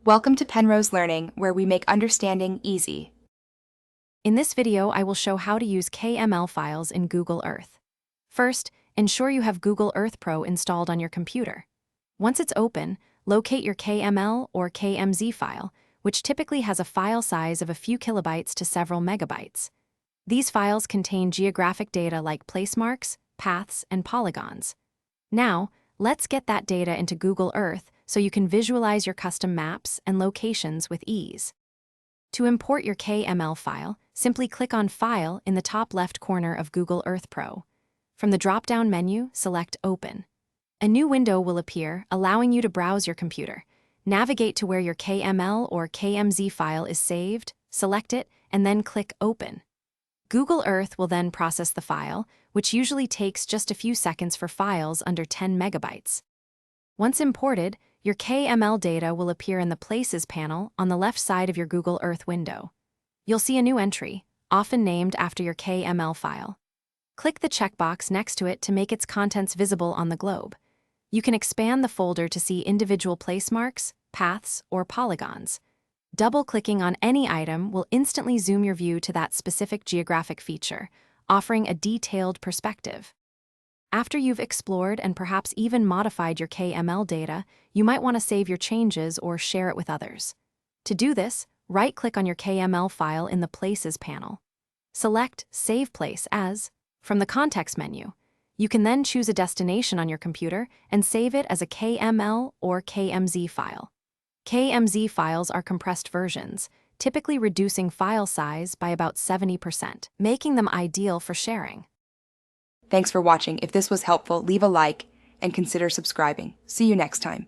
Welcome to Penrose Learning, where we make understanding easy. In this video, I will show how to use KML files in Google Earth. First, ensure you have Google Earth Pro installed on your computer. Once it's open, locate your KML or KMZ file, which typically has a file size of a few kilobytes to several megabytes. These files contain geographic data like place marks, paths, and polygons. Now, let's get that data into Google Earth so you can visualize your custom maps and locations with ease. To import your KML file, simply click on File in the top left corner of Google Earth Pro. From the drop-down menu, select Open. A new window will appear, allowing you to browse your computer. Navigate to where your KML or KMZ file is saved, select it, and then click Open. Google Earth will then process the file, which usually takes just a few seconds for files under 10 megabytes. Once imported, your KML data will appear in the Places panel on the left side of your Google Earth window. You'll see a new entry, often named after your KML file. Click the checkbox next to it to make its contents visible on the globe. You can expand the folder to see individual place marks, paths, or polygons. Double-clicking on any item will instantly zoom your view to that specific geographic feature, offering a detailed perspective. After you've explored and perhaps even modified your KML data, you might want to save your changes or share it with others. To do this, right-click on your KML file in the Places panel. Select Save Place As from the context menu. You can then choose a destination on your computer and save it as a KML or KMZ file. KMZ files are compressed versions, typically reducing file size by about 70%, making them ideal for sharing. Thanks for watching. If this was helpful, leave a like and consider subscribing. See you next time.